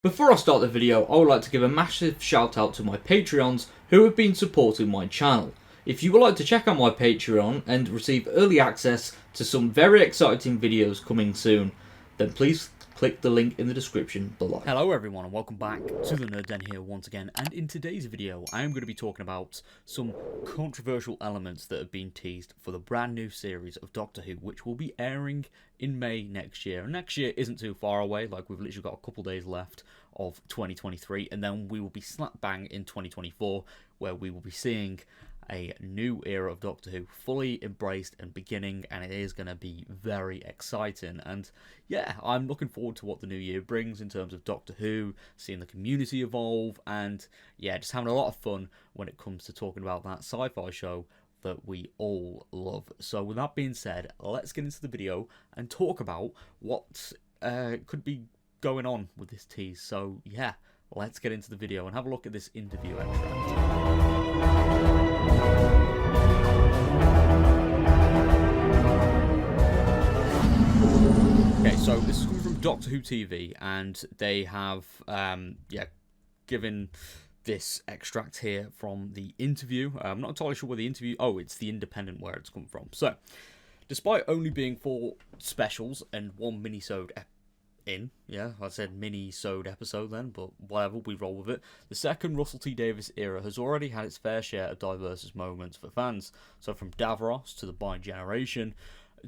Before I start the video, I would like to give a massive shout out to my Patreons who have been supporting my channel. If you would like to check out my Patreon and receive early access to some very exciting videos coming soon, then please click the link in the description below. Hello everyone and welcome back to the Nerd Den here once again, and in today's video I am going to be talking about some controversial elements that have been teased for the brand new series of Doctor Who, which will be airing in May next year. And next year isn't too far away, like we've literally got a couple days left of 2023, and then we will be slap bang in 2024 where we will be seeing a new era of Doctor Who fully embraced and beginning, and it is going to be very exciting. And yeah, I'm looking forward to what the new year brings in terms of Doctor Who, seeing the community evolve, and yeah, just having a lot of fun when it comes to talking about that sci-fi show that we all love. So with that being said, let's get into the video and talk about what could be going on with this tease. So yeah, let's get into the video and have a look at this interview extract. Okay, so this is coming from Doctor Who TV, and they have given this extract here from the interview. I'm not entirely sure where the interview... Oh, it's The Independent where it's come from. So, despite only being 4 specials and 1 mini-sode I said mini-sode episode then, but whatever, we roll with it. The second Russell T Davies era has already had its fair share of diverse moments for fans. So from Davros to the Bi-Generation,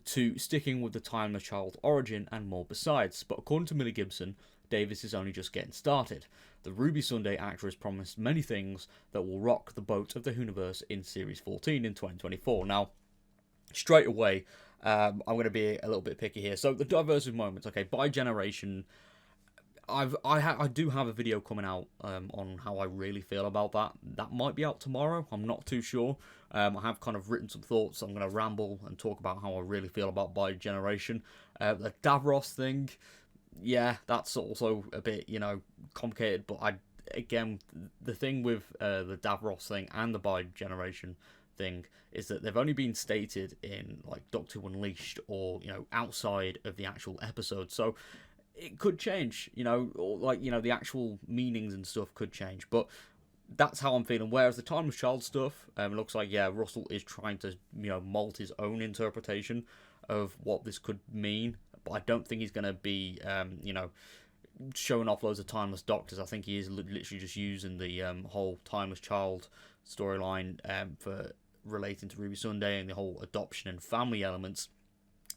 to sticking with the timeless child origin and more besides. But according to Millie Gibson, Davis is only just getting started. The Ruby Sunday actor has promised many things that will rock the boat of the Whoniverse in Series 14 in 2024. Now, straight away, I'm going to be a little bit picky here. So the diverse moments, okay, Bi-Generation, I do have a video coming out on how I really feel about that. That might be out tomorrow. I'm not too sure. I have kind of written some thoughts. I'm going to ramble and talk about how I really feel about Bi-Generation. The Davros thing, yeah, that's also a bit, complicated. But again, the thing with the Davros thing and the Bi-Generation thing is that they've only been stated in like Doctor Who Unleashed or outside of the actual episode. So it could change, or the actual meanings and stuff could change, but that's how I'm feeling. Whereas the Timeless Child stuff, it looks like, Russell is trying to, mold his own interpretation of what this could mean, but I don't think he's going to be, showing off loads of Timeless Doctors. I think he is literally just using the whole Timeless Child storyline for relating to Ruby Sunday and the whole adoption and family elements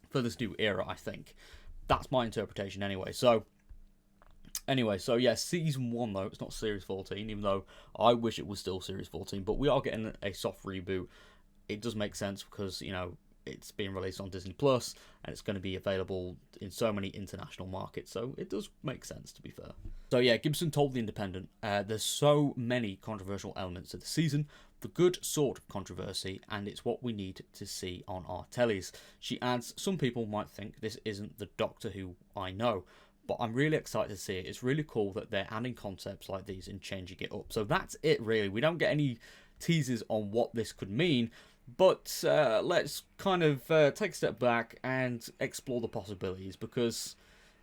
for this new era, I think. That's my interpretation anyway. So yeah, Season 1 though, it's not Series 14, even though I wish it was still Series 14, but we are getting a soft reboot. It does make sense because, it's being released on Disney Plus and it's going to be available in so many international markets, so it does make sense, to be fair. So yeah, Gibson told The Independent, there's so many controversial elements to the season, the good sort of controversy, and it's what we need to see on our tellies. She adds, some people might think this isn't the Doctor Who I know, but I'm really excited to see it. It's really cool that they're adding concepts like these and changing it up. So that's it, really. We don't get any teases on what this could mean, but let's kind of take a step back and explore the possibilities, because,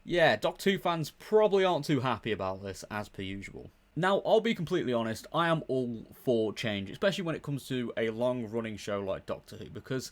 yeah, Doctor Who fans probably aren't too happy about this, as per usual. Now, I'll be completely honest, I am all for change, especially when it comes to a long-running show like Doctor Who, because,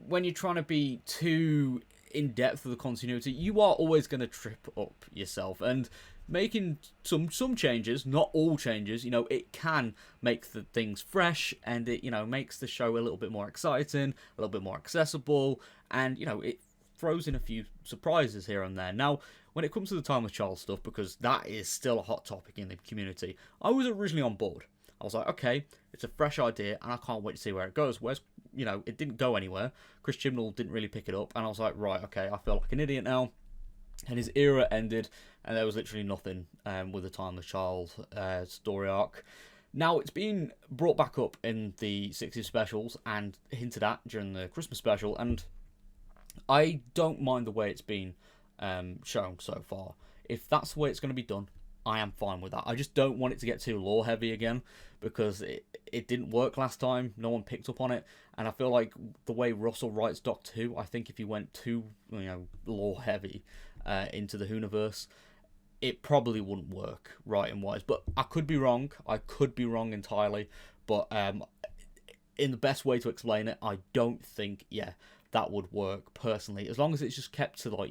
when you're trying to be too in-depth with the continuity, you are always going to trip up yourself, and making some changes, not all changes, it can make the things fresh, and it, makes the show a little bit more exciting, a little bit more accessible, and, it throws in a few surprises here and there. Now, when it comes to the Timeless Child stuff, because that is still a hot topic in the community, I was originally on board. I was like, okay, it's a fresh idea, and I can't wait to see where it goes. Whereas, it didn't go anywhere. Chris Chibnall didn't really pick it up, and I was like, right, okay, I feel like an idiot now. And his era ended, and there was literally nothing with the Timeless Child story arc. Now, it's been brought back up in the 60s specials and hinted at during the Christmas special, and I don't mind the way it's been shown so far. If that's the way it's going to be done, I am fine with that. I just don't want it to get too lore heavy again, because it didn't work last time. No one picked up on it, and I feel like the way Russell writes Doctor Who, I think if you went too lore heavy into the Whoniverse, it probably wouldn't work writing wise. But I could be wrong. I could be wrong entirely. But in the best way to explain it, I don't think that would work personally. As long as it's just kept to like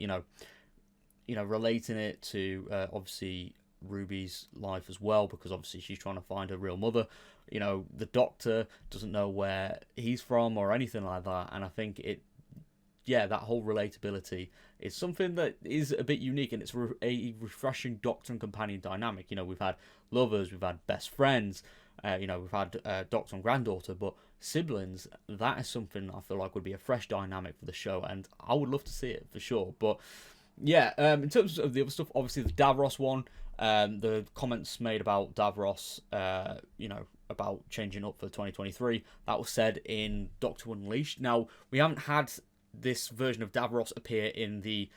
relating it to obviously Ruby's life as well, because obviously she's trying to find her real mother. The Doctor doesn't know where he's from or anything like that, and I think that whole relatability is something that is a bit unique, and it's a refreshing Doctor and companion dynamic. We've had lovers, we've had best friends, we've had Doctor and granddaughter, but siblings, that is something I feel like would be a fresh dynamic for the show, and I would love to see it for sure. But yeah, in terms of the other stuff, obviously the Davros one, the comments made about Davros, about changing up for 2023, that was said in Doctor Unleashed. Now, we haven't had this version of Davros appear in the,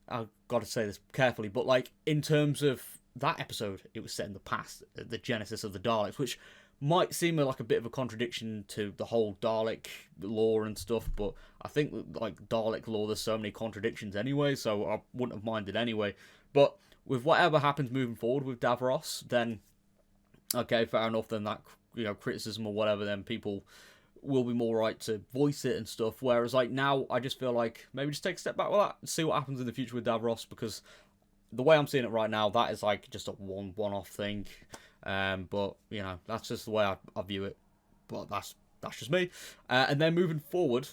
I've got to say this carefully, but like in terms of that episode, it was set in the past, the genesis of the Daleks, which might seem like a bit of a contradiction to the whole Dalek lore and stuff, but I think like Dalek lore, there's so many contradictions anyway, so I wouldn't have minded anyway. But with whatever happens moving forward with Davros, then okay, fair enough, then that criticism or whatever, then people will be more right to voice it and stuff. Whereas like now, I just feel like maybe just take a step back with that and see what happens in the future with Davros, because the way I'm seeing it right now, that is like just a one-off thing. But that's just the way I view it. But that's just me. And then moving forward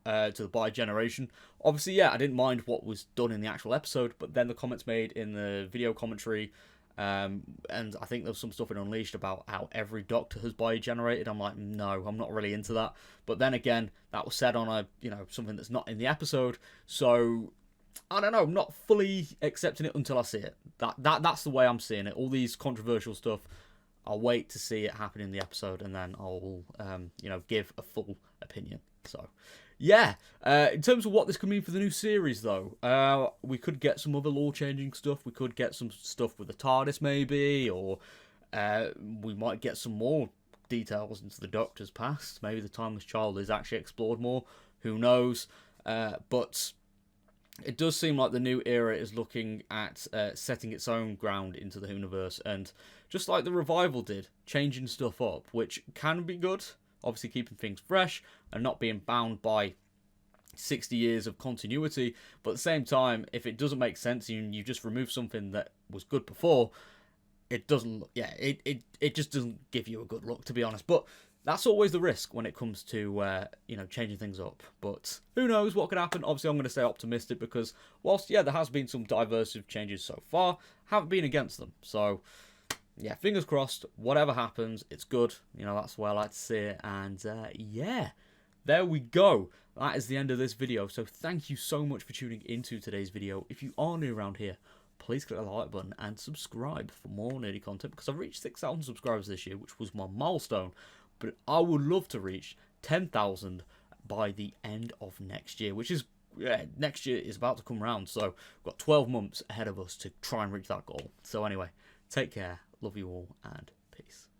to the bi-generation, obviously, I didn't mind what was done in the actual episode, but then the comments made in the video commentary, and I think there was some stuff in Unleashed about how every Doctor has bi-generated. I'm like, no, I'm not really into that. But then again, that was said on a something that's not in the episode, so I don't know, I'm not fully accepting it until I see it. That's the way I'm seeing it. All these controversial stuff, I'll wait to see it happen in the episode, and then I'll give a full opinion. So yeah, in terms of what this could mean for the new series, though, we could get some other lore-changing stuff. We could get some stuff with the TARDIS, maybe, or we might get some more details into the Doctor's past. Maybe the Timeless Child is actually explored more. Who knows? But it does seem like the new era is looking at setting its own ground into the universe, and just like the Revival did, changing stuff up, which can be good. Obviously keeping things fresh and not being bound by 60 years of continuity, but at the same time, if it doesn't make sense and you just remove something that was good before, it doesn't, it just doesn't give you a good look, to be honest. But that's always the risk when it comes to changing things up. But who knows what could happen. Obviously, I'm going to stay optimistic, because whilst there has been some diversive changes so far, haven't been against them. So yeah, fingers crossed, whatever happens, it's good. That's the way I like to see it. And there we go. That is the end of this video. So thank you so much for tuning into today's video. If you are new around here, please click the like button and subscribe for more nerdy content, because I've reached 6,000 subscribers this year, which was my milestone. But I would love to reach 10,000 by the end of next year, which is, next year is about to come around. So we've got 12 months ahead of us to try and reach that goal. So anyway, take care. Love you all, and peace.